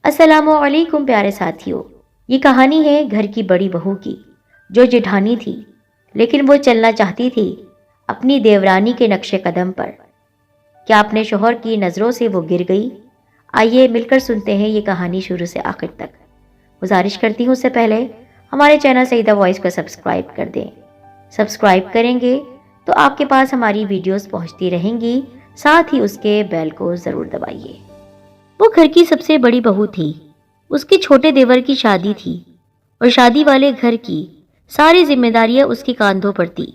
السلام علیکم پیارے ساتھیوں، یہ کہانی ہے گھر کی بڑی بہو کی جو جٹھانی تھی، لیکن وہ چلنا چاہتی تھی اپنی دیورانی کے نقش قدم پر۔ کیا اپنے شوہر کی نظروں سے وہ گر گئی؟ آئیے مل کر سنتے ہیں یہ کہانی شروع سے آخر تک۔ گزارش کرتی ہوں اس سے پہلے ہمارے چینل سعیدہ وائس کو سبسکرائب کر دیں۔ سبسکرائب کریں گے تو آپ کے پاس ہماری ویڈیوز پہنچتی رہیں گی، ساتھ ہی اس کے بیل کو ضرور دبائیے۔ وہ گھر کی سب سے بڑی بہو تھی۔ اس کے چھوٹے دیور کی شادی تھی اور شادی والے گھر کی ساری ذمہ داریاں اس کے کاندھوں پر تھی۔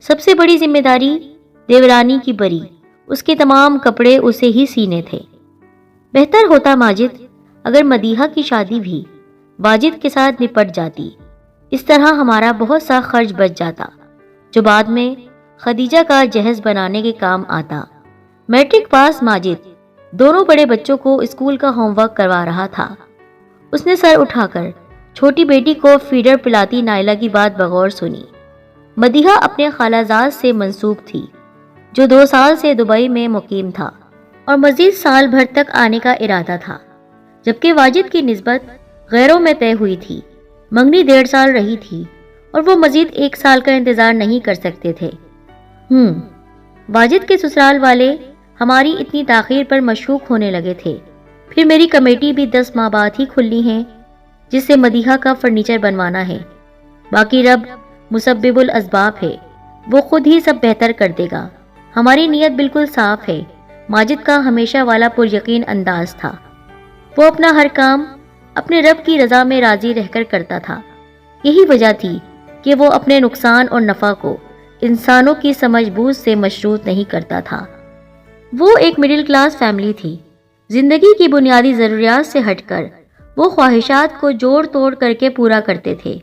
سب سے بڑی ذمہ داری دیورانی کی بری، اس کے تمام کپڑے اسے ہی سینے تھے۔ بہتر ہوتا ماجد اگر مدیحہ کی شادی بھی واجد کے ساتھ نپٹ جاتی، اس طرح ہمارا بہت سا خرچ بچ جاتا جو بعد میں خدیجہ کا جہیز بنانے کے کام آتا۔ میٹرک پاس ماجد دونوں بڑے بچوں کو اسکول کا ہوم ورک کروا رہا تھا۔ اس نے سر اٹھا کر چھوٹی بیٹی کو فیڈر پلاتی نائلہ کی بات بغور سنی۔ مدیحہ اپنے خالہ زاد سے منسوب تھی جو 2 سال سے دبئی میں مقیم تھا اور مزید سال بھر تک آنے کا ارادہ تھا، جبکہ واجد کی نسبت غیروں میں طے ہوئی تھی۔ منگنی 1.5 سال رہی تھی اور وہ مزید 1 سال کا انتظار نہیں کر سکتے تھے۔ واجد کے سسرال والے ہماری اتنی تاخیر پر مشکوک ہونے لگے تھے۔ پھر میری کمیٹی بھی 10 ماہ بعد ہی کھلنی ہے جس سے مدیحہ کا فرنیچر بنوانا ہے۔ باقی رب مسبب الاسباب ہے، وہ خود ہی سب بہتر کر دے گا۔ ہماری نیت بالکل صاف ہے۔ ماجد کا ہمیشہ والا پر یقین انداز تھا۔ وہ اپنا ہر کام اپنے رب کی رضا میں راضی رہ کر کرتا تھا۔ یہی وجہ تھی کہ وہ اپنے نقصان اور نفع کو انسانوں کی سمجھ بوجھ سے مشروط نہیں کرتا تھا۔ وہ ایک مڈل کلاس فیملی تھی۔ زندگی کی بنیادی ضروریات سے ہٹ کر وہ خواہشات کو جوڑ توڑ کر کے پورا کرتے تھے۔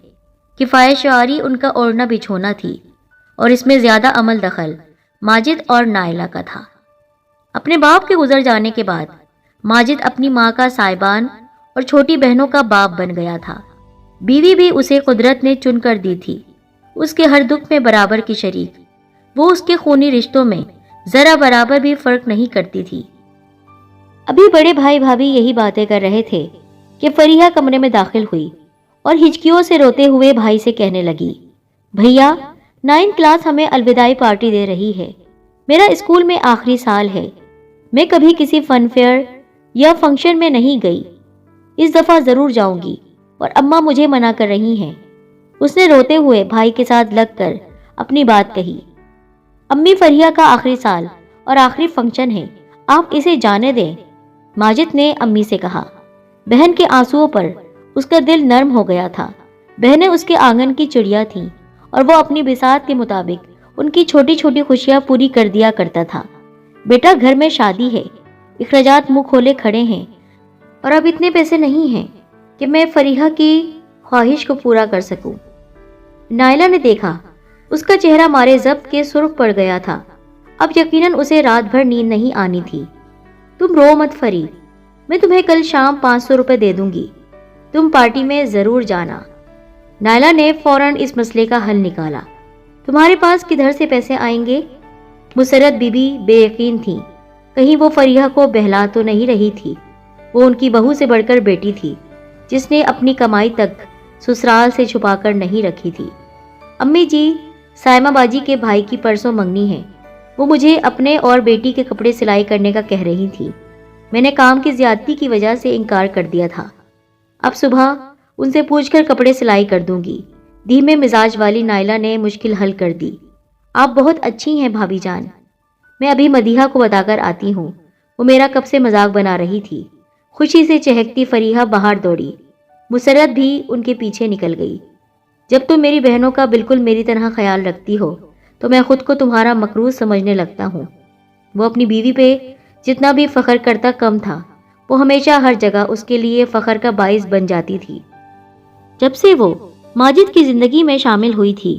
کفایت شعاری ان کا اوڑھنا بچھونا تھی اور اس میں زیادہ عمل دخل ماجد اور نائلہ کا تھا۔ اپنے باپ کے گزر جانے کے بعد ماجد اپنی ماں کا سائبان اور چھوٹی بہنوں کا باپ بن گیا تھا۔ بیوی بھی اسے قدرت نے چن کر دی تھی، اس کے ہر دکھ میں برابر کی شریک۔ وہ اس کے خونی رشتوں میں ذرا برابر بھی فرق نہیں کرتی تھی۔ ابھی بڑے بھائی بھابھی یہی باتیں کر رہے تھے کہ فریحہ کمرے میں داخل ہوئی اور ہچکیوں سے روتے ہوئے بھائی سے کہنے لگی، بھیا 9 کلاس ہمیں الوداعی پارٹی دے رہی ہے۔ میرا اسکول میں آخری سال ہے، میں کبھی کسی فن فیئر یا فنکشن میں نہیں گئی، اس دفعہ ضرور جاؤں گی اور اماں مجھے منع کر رہی ہیں۔ اس نے روتے ہوئے بھائی کے ساتھ لگ کر اپنی بات کہی، امی فریحہ کا آخری سال اور آخری فنکشن ہے، آپ اسے جانے دیں۔ ماجد نے امی سے کہا۔ بہن کے آنسوؤں پر اس کا دل نرم ہو گیا تھا۔ بہنیں اس کے آنگن کی چڑیا تھیں اور وہ اپنی بساط کے مطابق ان کی چھوٹی چھوٹی خوشیاں پوری کر دیا کرتا تھا۔ بیٹا گھر میں شادی ہے، اخراجات منہ کھولے کھڑے ہیں اور اب اتنے پیسے نہیں ہیں کہ میں فریحہ کی خواہش کو پورا کر سکوں۔ نائلہ نے دیکھا اس کا چہرہ مارے ضبط کے سرخ پڑ گیا تھا۔ اب یقیناً اسے رات بھر نیند نہیں آنی تھی۔ تم رو مت فری، میں تمہیں کل شام 500 روپے دے دوں گی، تم پارٹی میں ضرور جانا۔ نائلہ نے فوراً اس مسئلے کا حل نکالا۔ تمہارے پاس کدھر سے پیسے آئیں گے؟ مسرت بی بی بے یقین تھی، کہیں وہ فریحہ کو بہلا تو نہیں رہی تھی۔ وہ ان کی بہو سے بڑھ کر بیٹی تھی جس نے اپنی کمائی تک سسرال سے چھپا کر نہیں رکھی تھی۔ امی جی، سائمہ باجی کے بھائی کی پرسوں منگنی ہے، وہ مجھے اپنے اور بیٹی کے کپڑے سلائی کرنے کا کہہ رہی تھی۔ میں نے کام کی زیادتی کی وجہ سے انکار کر دیا تھا۔ اب صبح ان سے پوچھ کر کپڑے سلائی کر دوں گی۔ دھیمے مزاج والی نائلہ نے مشکل حل کر دی۔ آپ بہت اچھی ہیں بھابھی جان، میں ابھی مدیحہ کو بتا کر آتی ہوں، وہ میرا کب سے مذاق بنا رہی تھی۔ خوشی سے چہکتی فریحہ باہر دوڑی۔ مسرت بھی ان کے پیچھے نکل گئی۔ جب تم میری بہنوں کا بالکل میری طرح خیال رکھتی ہو تو میں خود کو تمہارا مقروض سمجھنے لگتا ہوں۔ وہ اپنی بیوی پہ جتنا بھی فخر کرتا کم تھا، وہ ہمیشہ ہر جگہ اس کے لیے فخر کا باعث بن جاتی تھی۔ جب سے وہ ماجد کی زندگی میں شامل ہوئی تھی،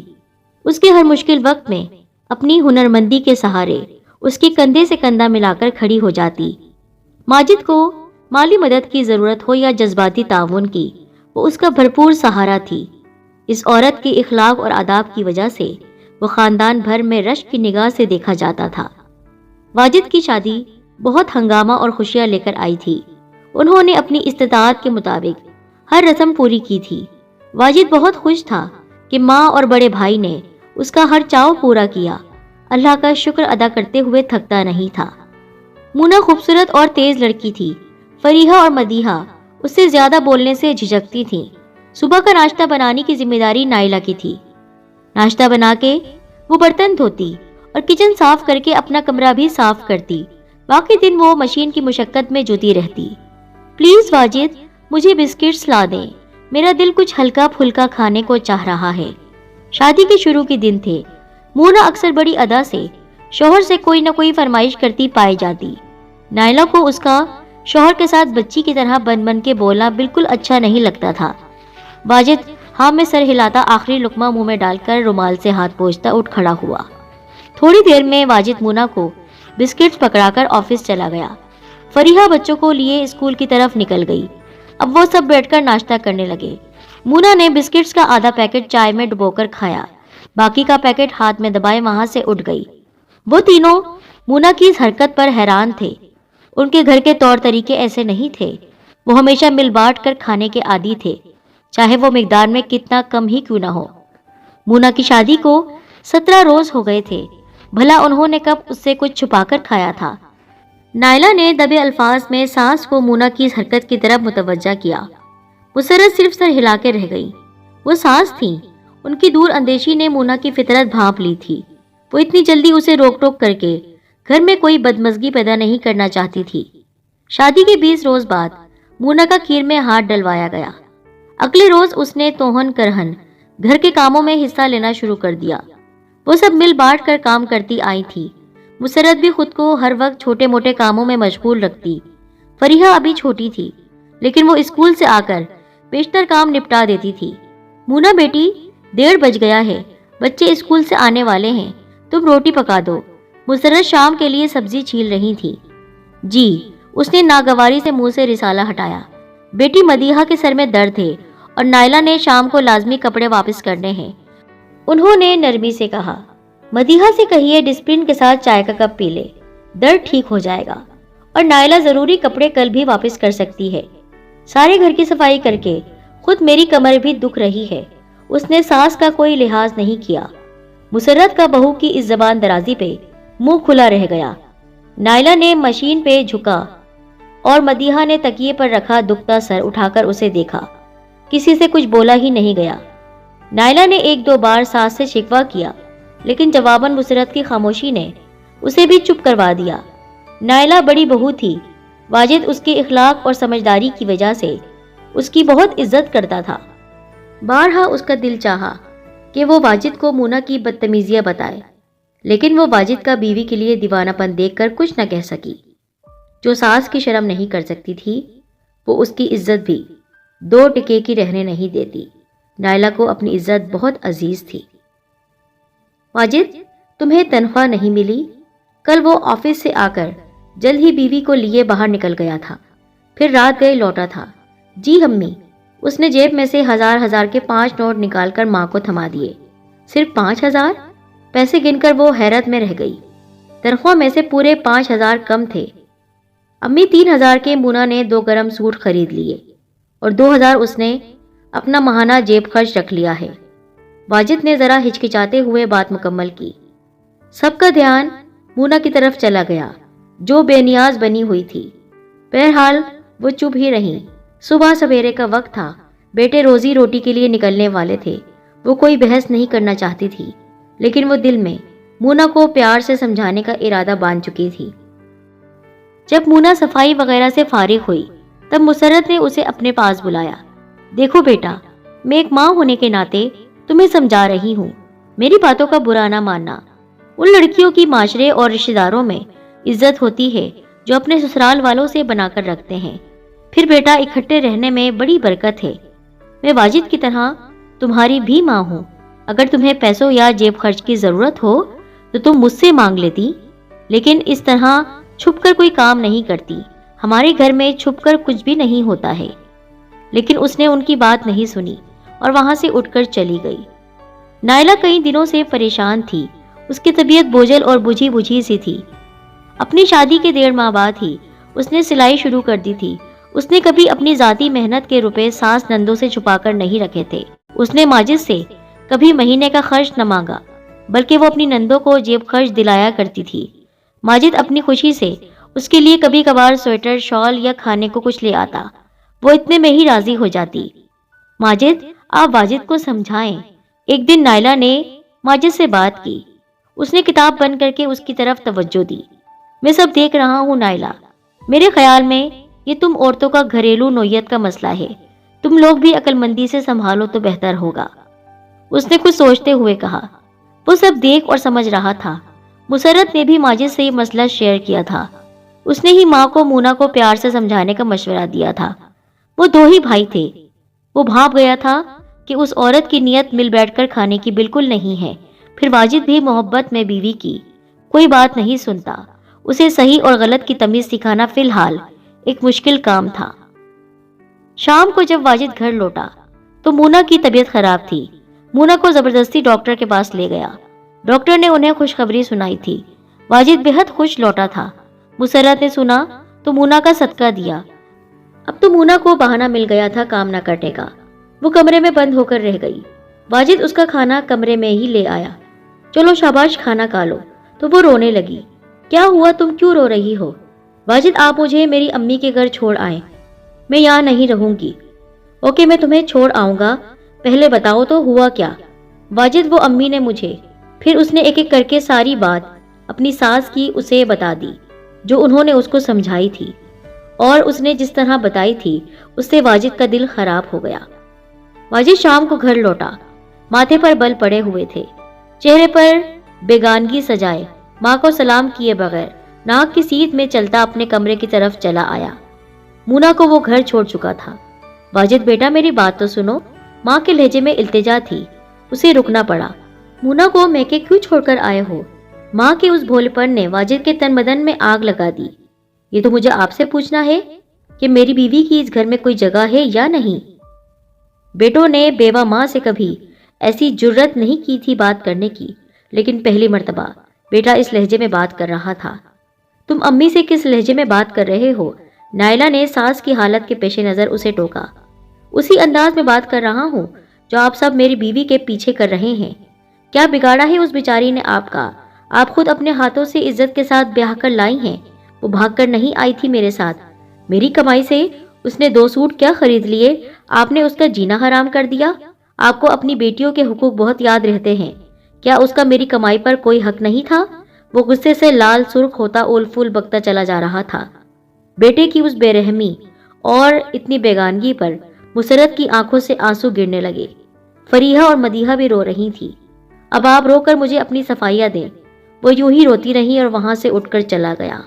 اس کے ہر مشکل وقت میں اپنی ہنرمندی کے سہارے اس کے کندھے سے کندھا ملا کر کھڑی ہو جاتی۔ ماجد کو مالی مدد کی ضرورت ہو یا جذباتی تعاون کی، وہ اس کا بھرپور سہارا تھی۔ اس عورت کے اخلاق اور آداب کی وجہ سے وہ خاندان بھر میں رشک کی نگاہ سے دیکھا جاتا تھا۔ واجد کی شادی بہت ہنگامہ اور خوشیاں لے کر آئی تھی۔ انہوں نے اپنی استطاعت کے مطابق ہر رسم پوری کی تھی۔ واجد بہت خوش تھا کہ ماں اور بڑے بھائی نے اس کا ہر چاؤ پورا کیا۔ اللہ کا شکر ادا کرتے ہوئے تھکتا نہیں تھا۔ مونا خوبصورت اور تیز لڑکی تھی۔ فریحہ اور مدیحہ اس سے زیادہ بولنے سے جھجکتی تھیں۔ صبح کا ناشتہ بنانے کی ذمہ داری نائلہ کی تھی۔ ناشتہ بنا کے وہ برتن دھوتی اور کچن صاف کر کے اپنا کمرہ بھی صاف کرتی۔ باقی دن وہ مشین کی مشقت میں جتی رہتی۔ پلیز واجد، مجھے بسکٹس لا دیں، میرا دل کچھ ہلکا پھلکا کھانے کو چاہ رہا ہے۔ شادی کے شروع کے دن تھے۔ مونا اکثر بڑی ادا سے شوہر سے کوئی نہ کوئی فرمائش کرتی پائی جاتی۔ نائلہ کو اس کا شوہر کے ساتھ بچی کی طرح بن کے بولنا بالکل اچھا نہیں لگتا تھا۔ واجد ہاں میں سر ہلاتا آخری لقمہ منہ میں ڈال کر رومال سے ہاتھ پوچھتا اٹھ کھڑا ہوا۔ تھوڑی دیر میں واجد مونا کو بسکٹس پکڑا کر آفس چلا گیا۔ فریحہ بچوں کو لیے اسکول کی طرف نکل گئی۔ اب وہ سب بیٹھ کر ناشتہ کرنے لگے۔ مونا نے بسکٹس کا آدھا پیکٹ چائے میں ڈبو کر کھایا، باقی کا پیکٹ ہاتھ میں دبائے وہاں سے اٹھ گئی۔ وہ تینوں مونا کی اس حرکت پر حیران تھے۔ ان کے گھر کے طور طریقے ایسے نہیں تھے۔ وہ ہمیشہ مل بانٹ کر کھانے کے عادی تھے، چاہے وہ مقدار میں کتنا کم ہی کیوں نہ ہو۔ مونا کی شادی کو 17 روز ہو گئے تھے۔ بھلا انہوں نے کب اس سے کچھ چھپا کر کھایا تھا؟ نائلہ نے دبے الفاظ میں ساس کو مونا کی اس حرکت کی طرف متوجہ کیا۔ مسرت صرف سر ہلا کے رہ گئی۔ وہ ساس تھیں، ان کی دور اندیشی نے مونا کی فطرت بھانپ لی تھی۔ وہ اتنی جلدی اسے روک ٹوک کر کے گھر میں کوئی بدمزگی پیدا نہیں کرنا چاہتی تھی۔ شادی کے 20 روز بعد مونا کا کھیر میں ہاتھ ڈلوایا گیا۔ اگلے روز اس نے توہن کرہن گھر کے کاموں میں حصہ لینا شروع کر دیا۔ وہ سب مل بانٹ کر کام کرتی آئی تھی۔ مسرت بھی خود کو ہر وقت چھوٹے موٹے کاموں میں مشغول رکھتی۔ فریحہ ابھی چھوٹی تھی، لیکن وہ اسکول سے آ کر بیشتر کام نپٹا دیتی تھی۔ مونا بیٹی، 1:30 بج گیا ہے، بچے اسکول سے آنے والے ہیں، تم روٹی پکا دو۔ مسرت شام کے لیے سبزی چھیل رہی تھی۔ جی، اس نے ناگواری سے منہ سے رسالہ ہٹایا۔ بیٹی مدیحہ کے سر میں درد ہے اور نائلہ نے شام کو لازمی کپڑے واپس کرنے ہیں، انہوں نے نرمی سے کہا۔ مدیحہ سے کہیے ڈسپلن کے ساتھ چائے کا کپ پی لے، درد ٹھیک ہو جائے گا، اور نائلہ ضروری کپڑے کل بھی واپس کر سکتی ہے۔ سارے گھر کی صفائی کر کے خود میری کمر بھی دکھ رہی ہے۔ اس نے ساس کا کوئی لحاظ نہیں کیا۔ مسرت کا بہو کی اس زبان درازی پہ منہ کھلا رہ گیا۔ نائلہ نے مشین پہ جھکا اور مدیحہ نے تکیے پر رکھا دکھتا سر اٹھا کر اسے دیکھا۔ کسی سے کچھ بولا ہی نہیں گیا۔ نائلہ نے 1-2 بار ساس سے شکوہ کیا، لیکن جواباً مسرت کی خاموشی نے اسے بھی چپ کروا دیا۔ نائلہ بڑی بہو تھی۔ واجد اس کے اخلاق اور سمجھداری کی وجہ سے اس کی بہت عزت کرتا تھا۔ بارہا اس کا دل چاہا کہ وہ واجد کو مونا کی بدتمیزیاں بتائے، لیکن وہ واجد کا بیوی کے لیے دیوانہ پن دیکھ کر کچھ نہ کہہ سکی۔ جو ساس کی شرم نہیں کر سکتی تھی، وہ اس کی عزت بھی 2 ٹکے کی رہنے نہیں دیتی۔ نائلہ کو اپنی عزت بہت عزیز تھی۔ واجد، تمہیں تنخواہ نہیں ملی؟ کل وہ آفس سے آ کر جلد ہی بیوی کو لیے باہر نکل گیا تھا، پھر رات گئے لوٹا تھا۔ جی امی، اس نے جیب میں سے 1000 کے 5 نوٹ نکال کر ماں کو تھما دیے۔ صرف 5000؟ پیسے گن کر وہ حیرت میں رہ گئی۔ تنخواہ میں سے پورے 5000 کم تھے۔ امی، 3000 کے مونا نے 2 گرم سوٹ خرید لیے اور 2000 اس نے اپنا ماہانہ جیب خرچ رکھ لیا ہے۔ واجد نے ذرا ہچکچاتے ہوئے بات مکمل کی۔ سب کا دھیان مونا کی طرف چلا گیا، جو بے نیاز بنی ہوئی تھی۔ بہرحال وہ چپ ہی رہیں۔ صبح سویرے کا وقت تھا، بیٹے روزی روٹی کے لیے نکلنے والے تھے۔ وہ کوئی بحث نہیں کرنا چاہتی تھی، لیکن وہ دل میں مونا کو پیار سے سمجھانے کا ارادہ باندھ چکی تھی۔ جب مونا صفائی وغیرہ سے فارغ ہوئی، تب مسرت نے اسے اپنے پاس بلایا۔ دیکھو بیٹا، میں ایک ماں ہونے کے ناطے تمہیں سمجھا رہی ہوں، میری باتوں کا برا نہ ماننا۔ ان لڑکیوں کی معاشرے اور رشتہ داروں میں عزت ہوتی ہے جو اپنے سسرال والوں سے بنا کر رکھتے ہیں۔ پھر بیٹا، اکٹھے رہنے میں بڑی برکت ہے۔ میں واجد کی طرح تمہاری بھی ماں ہوں۔ اگر تمہیں پیسوں یا جیب خرچ کی ضرورت ہو تو تم مجھ سے مانگ لیتی، لیکن اس طرح چھپ کر کوئی کام نہیں کرتی۔ ہمارے گھر میں چھپ کر کچھ بھی نہیں ہوتا ہے۔ لیکن اس نے ان کی بات نہیں سنی اور وہاں سے اٹھ کر چلی گئی۔ نائلہ کئی دنوں سے پریشان تھی۔ اس کی طبیعت بوجھل اور بجھی بجھی سی تھی۔ اپنی شادی کے 1.5 ماہ بعد ہی اس نے سلائی شروع کر دی تھی۔ اس نے کبھی اپنی ذاتی محنت کے روپے ساس نندوں سے چھپا کر نہیں رکھے تھے۔ اس نے ماجد سے کبھی مہینے کا خرچ نہ مانگا، بلکہ وہ اپنی نندوں کو جیب خرچ دلایا کرتی تھی۔ ماجد اپنی خوشی سے اس کے لیے کبھی کبھار سویٹر، شال یا کھانے کو کچھ لے آتا، وہ اتنے میں ہی راضی ہو جاتی۔ ماجد، آپ واجد کو سمجھائیں۔ ایک دن نائلہ نے ماجد سے بات کی۔ اس نے کتاب بند کر کے اس کی طرف توجہ دی۔ میں سب دیکھ رہا ہوں نائلہ، میرے خیال میں یہ تم عورتوں کا گھریلو نوعیت کا مسئلہ ہے، تم لوگ بھی عقل مندی سے سنبھالو تو بہتر ہوگا۔ اس نے کچھ سوچتے ہوئے کہا۔ وہ سب دیکھ اور سمجھ رہا تھا۔ مسرت نے بھی ماجد سے یہ مسئلہ شیئر کیا تھا۔ اس نے ہی ماں کو مونا کو پیار سے سمجھانے کا مشورہ دیا تھا۔ وہ دو ہی بھائی تھے۔ وہ بھانپ گیا تھا کہ اس عورت کی نیت مل بیٹھ کر کھانے کی بالکل نہیں ہے۔ پھر واجد بھی محبت میں بیوی کی کوئی بات نہیں سنتا۔ اسے صحیح اور غلط کی تمیز سکھانا فی الحال ایک مشکل کام تھا۔ شام کو جب واجد گھر لوٹا تو مونا کی طبیعت خراب تھی۔ مونا کو زبردستی ڈاکٹر کے پاس لے گیا۔ ڈاکٹر نے انہیں خوشخبری سنائی تھی۔ واجد بہت خوش لوٹا تھا۔ مسرت نے سنا تو مونا کا صدقہ دیا۔ اب تو مونا کو بہانہ مل گیا تھا کام نہ کرنے کا۔ وہ کمرے میں بند ہو کر رہ گئی۔ واجد اس کا کھانا کمرے میں ہی لے آیا۔ چلو شاباش کھانا کھا لو، تو وہ رونے لگی۔ کیا ہوا، تم کیوں رو رہی ہو؟ واجد، آپ مجھے میری امی کے گھر چھوڑ آئیں، میں یہاں نہیں رہوں گی۔ اوکے، میں تمہیں چھوڑ آؤں گا، پہلے بتاؤ تو ہوا کیا؟ واجد، وہ امی نے مجھے، پھر اس نے ایک ایک کر کے ساری بات اپنی ساس کی اسے بتا دی جو انہوں نے اس کو سمجھائی تھی، اور اس نے جس طرح بتائی تھی اس سے واجد کا دل خراب ہو گیا۔ واجد شام کو گھر لوٹا۔ ماتھے پر بل پڑے ہوئے تھے، چہرے پر بیگانگی سجائے، ماں کو سلام کیے بغیر ناک کی سیدھ میں چلتا اپنے کمرے کی طرف چلا آیا۔ مونا کو وہ گھر چھوڑ چکا تھا۔ واجد بیٹا میری بات تو سنو، ماں کے لہجے میں التجا تھی۔ اسے رکنا پڑا۔ مونا کو میکے کیوں چھوڑ کر آئے ہو؟ ماں کے اس بھولے پن نے واجد کے تن بدن میں آگ لگا دی۔ یہ تو مجھے آپ سے پوچھنا ہے کہ میری بیوی کی اس گھر میں کوئی جگہ ہے یا نہیں؟ بیٹوں نے بیوہ ماں سے کبھی ایسی جرت نہیں کی تھی بات کرنے کی، لیکن پہلی مرتبہ بیٹا اس لہجے میں بات کر رہا تھا۔ تم امی سے کس لہجے میں بات کر رہے ہو؟ نائلہ نے ساس کی حالت کے پیش نظر اسے ٹوکا۔ اسی انداز میں بات کر رہا ہوں جو آپ سب میری بیوی کے پیچھے کر رہے ہیں۔ کیا بگاڑا ہے اس بیچاری نے آپ کا؟ آپ خود اپنے ہاتھوں سے عزت کے ساتھ بیاہ کر لائی ہیں۔ وہ بھاگ کر نہیں آئی تھی میرے ساتھ۔ میری کمائی سے اس نے 2 سوٹ کیا خرید لیے، آپ نے اس کا جینا حرام کر دیا۔ آپ کو اپنی بیٹیوں کے حقوق بہت یاد رہتے ہیں۔ کیا اس کا میری کمائی پر کوئی حق نہیں تھا؟ وہ غصے سے لال سرخ ہوتا اول پھول بکتا چلا جا رہا تھا۔ بیٹے کی اس بے رحمی اور اتنی بیگانگی پر مسرت کی آنکھوں سے آنسو گرنے لگے۔ فریحہ اور مدیحہ بھی رو رہی تھی۔ اب آپ رو کر مجھے اپنی صفائیاں دیں۔ وہ یوں ہی روتی رہی اور وہاں سے اٹھ کر چلا گیا۔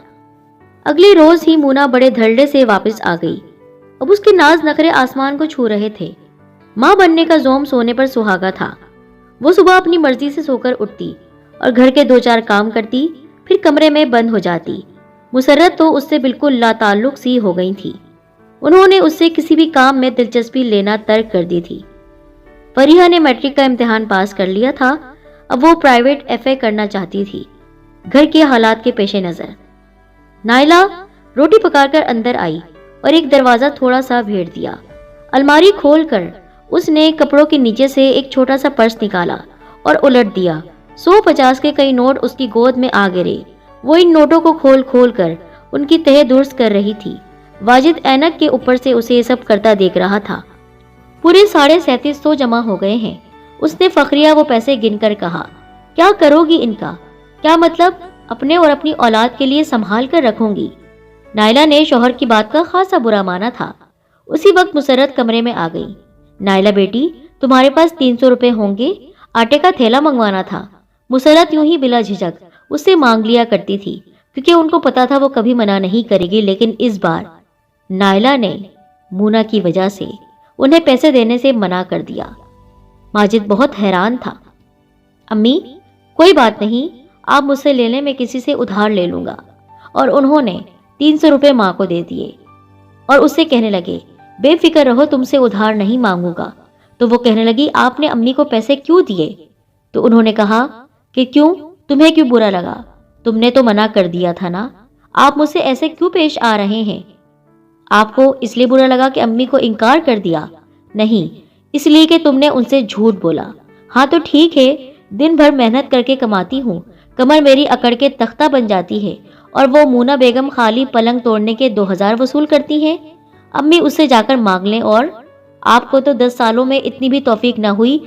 اگلے روز ہی مونا بڑے دھڑلے سے واپس آ گئی۔ اب اس کے ناز نخرے آسمان کو چھو رہے تھے۔ ماں بننے کا زوم سونے پر سہاگا تھا۔ وہ صبح اپنی مرضی سے سو کر اٹھتی اور گھر کے 2-4 کام کرتی، پھر کمرے میں بند ہو جاتی۔ مسرت تو اس سے بالکل لا تعلق سی ہو گئی تھی۔ انہوں نے اس سے کسی بھی کام میں دلچسپی لینا ترک کر دی تھی۔ فریحہ نے میٹرک کا امتحان پاس کر لیا تھا، اب وہ پرائیویٹ FA کرنا چاہتی تھی گھر کے حالات کے پیش نظر۔ نائلہ روٹی پکا کر اندر آئی اور ایک دروازہ تھوڑا سا بھیڑ دیا۔ الماری کھول کر اس نے کپڑوں کے نیچے سے ایک چھوٹا سا پرس نکالا اور الٹ دیا۔ 150 کے کئی نوٹ اس کی گود میں آ گرے۔ وہ ان نوٹوں کو کھول کھول کر ان کی تہہ درست کر رہی تھی۔ واجد اینک کے اوپر سے اسے یہ سب کرتا دیکھ رہا تھا۔ پورے 3750 جمع ہو گئے ہیں۔ اس نے فخریہ وہ پیسے گن کر کہا، کیا کرو گی ان کا؟ کیا مطلب؟ اپنے اور اپنی اولاد کے لیے سنبھال کر رکھوں گی۔ نائلہ نے شوہر کی بات کا خاصا برا مانا تھا۔ اسی وقت مسرت کمرے میں آ گئی۔ نائلہ بیٹی، تمہارے پاس 300 روپے ہوں گے؟ آٹے کا تھیلا منگوانا تھا۔ مسرت یوں ہی بلا جھجک اس سے مانگ لیا کرتی تھی، کیونکہ ان کو پتا تھا وہ کبھی منع نہیں کرے گی، لیکن اس بار نائلہ نے مونا کی وجہ سے انہیں پیسے دینے سے منع کر دیا۔ ماجد بہت حیران تھا۔ امی، کوئی بات نہیں، آپ مجھ سے لے لیں، میں کسی سے ادھار لے لوں گا۔ اور انہوں نے 300 روپے ماں کو دے دیے اور اس سے کہنے لگے، بے فکر رہو، تم سے ادھار نہیں مانگوں گا۔ تو وہ کہنے لگی، آپ نے امی کو پیسے کیوں دیے؟ تو انہوں نے کہا کہ کیوں، تمہیں کیوں برا لگا؟ تم نے تو منع کر دیا تھا نا، آپ مجھ سے ایسے کیوں پیش آ رہے ہیں؟ آپ کو اس لیے برا لگا کہ امی کو انکار کر دیا؟ نہیں، اس لیے کہ تم نے ان سے جھوٹ بولا۔ ہاں تو ٹھیک ہے، دن بھر محنت کر کے کماتی ہوں، کمر میری اکڑ کے تختہ بن جاتی ہے، اور وہ مونا بیگم خالی پلنگ توڑنے کے 2000 وصول کرتی ہیں۔ امی اس سے جا کر مانگ لیں۔ اور آپ کو تو 10 سالوں میں اتنی بھی توفیق نہ ہوئی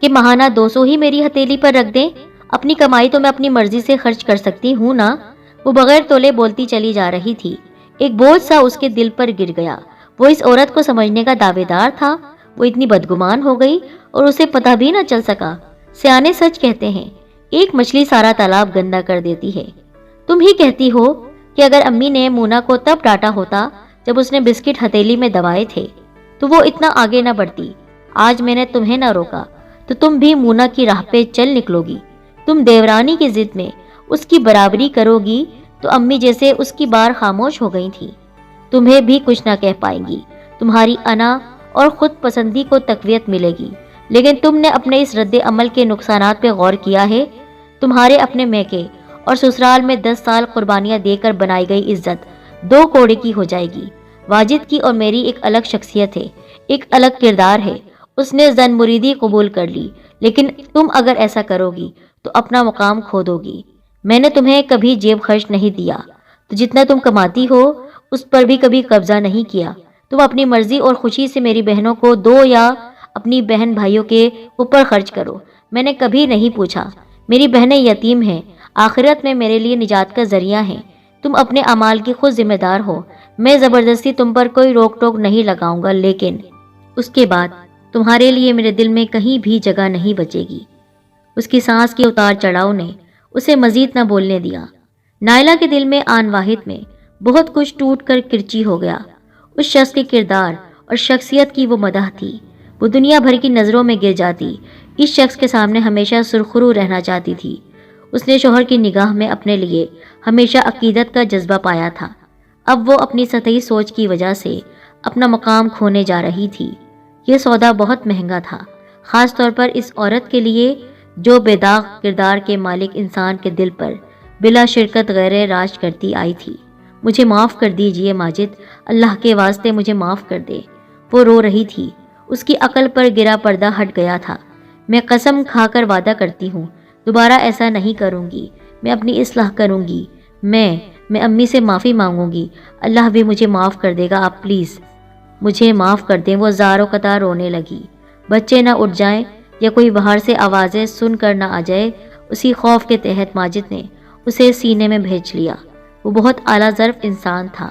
کہ ماہانہ 200 ہی میری ہتھیلی پر رکھ دیں۔ اپنی کمائی تو میں اپنی مرضی سے خرچ کر سکتی ہوں نا۔ وہ بغیر تولے بولتی چلی جا رہی تھی۔ ایک بوجھ سا اس کے دل پر گر گیا۔ وہ اس عورت کو سمجھنے کا دعوے دار تھا، وہ اتنی بدگمان ہو گئی اور اسے پتہ بھی نہ چل سکا۔ سیانے سچ کہتے ہیں، ایک مچھلی سارا تالاب گندا کر دیتی ہے۔ تم ہی کہتی ہو کہ اگر امی نے مونا کو تب ڈانٹا ہوتا جب اس نے بسکٹ ہتھیلی میں دبائے تھے تو وہ اتنا آگے نہ بڑھتی۔ آج میں نے تمہیں نہ روکا تو تم بھی مونا کی راہ پہ چل نکلو گی۔ تم دیورانی کی ضد میں اس کی برابری کرو گی تو امی جیسے اس کی بار خاموش ہو گئی تھی تمہیں بھی کچھ نہ کہہ پائیں گی۔ تمہاری انا اور خود پسندی کو تقویت ملے گی۔ لیکن تم نے اپنے اس رد عمل کے نقصانات پہ غور کیا ہے؟ تمہارے اپنے میکے اور سسرال میں 10 سال قربانیاں دے کر بنائی گئی عزت 2 کوڑے کی ہو جائے گی۔ واجد کی اور میری ایک الگ شخصیت ہے، ایک الگ کردار ہے۔ اس نے زن مریدی قبول کر لی، لیکن تم اگر ایسا کرو گی تو اپنا مقام کھو دو گی۔ میں نے تمہیں کبھی جیب خرچ نہیں دیا، تو جتنا تم کماتی ہو اس پر بھی کبھی قبضہ نہیں کیا۔ تم اپنی مرضی اور خوشی سے میری بہنوں کو دو یا اپنی بہن بھائیوں کے اوپر خرچ کرو، میں نے کبھی نہیں پوچھا۔ میری بہنیں یتیم ہیں، آخرت میں میرے لیے نجات کا ذریعہ ہیں۔ تم اپنے اعمال کی خود ذمہ دار ہو۔ میں زبردستی تم پر کوئی روک ٹوک نہیں لگاؤں گا، لیکن اس کے بعد تمہارے لیے میرے دل میں کہیں بھی جگہ نہیں بچے گی۔ اس کی سانس کے اتار چڑھاؤ نے اسے مزید نہ بولنے دیا۔ نائلہ کے دل میں آن واحد میں بہت کچھ ٹوٹ کر کرچی ہو گیا۔ اس شخص کے کردار اور شخصیت کی وہ مدح تھی، وہ دنیا بھر کی نظروں میں گر جاتی۔ اس شخص کے سامنے ہمیشہ سرخرو رہنا چاہتی تھی۔ اس نے شوہر کی نگاہ میں اپنے لیے ہمیشہ عقیدت کا جذبہ پایا تھا۔ اب وہ اپنی سطحی سوچ کی وجہ سے اپنا مقام کھونے جا رہی تھی۔ یہ سودا بہت مہنگا تھا، خاص طور پر اس عورت کے لیے جو بے داغ کردار کے مالک انسان کے دل پر بلا شرکت غیر راج کرتی آئی تھی۔ مجھے معاف کر دیجئے ماجد، اللہ کے واسطے مجھے معاف کر دے۔ وہ رو رہی تھی، اس کی عقل پر گرا پردہ ہٹ گیا تھا۔ میں قسم کھا کر وعدہ کرتی ہوں، دوبارہ ایسا نہیں کروں گی۔ میں اپنی اصلاح کروں گی۔ میں امی سے معافی مانگوں گی، اللہ بھی مجھے معاف کر دے گا۔ آپ پلیز مجھے معاف کر دیں۔ وہ زاروں قطار رونے لگی۔ بچے نہ اٹھ جائیں یا کوئی باہر سے آوازیں سن کر نہ آ جائے، اسی خوف کے تحت ماجد نے اسے سینے میں بھیج لیا۔ وہ بہت اعلیٰ ظرف انسان تھا۔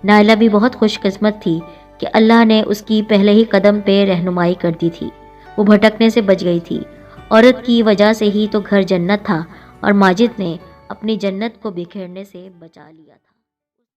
نائلہ بھی بہت خوش قسمت تھی کہ اللہ نے اس کی پہلے ہی قدم پہ رہنمائی کر دی تھی۔ وہ بھٹکنے سے بچ گئی تھی۔ عورت کی وجہ سے ہی تو گھر جنت تھا، اور ماجد نے اپنی جنت کو بکھیرنے سے بچا لیا تھا۔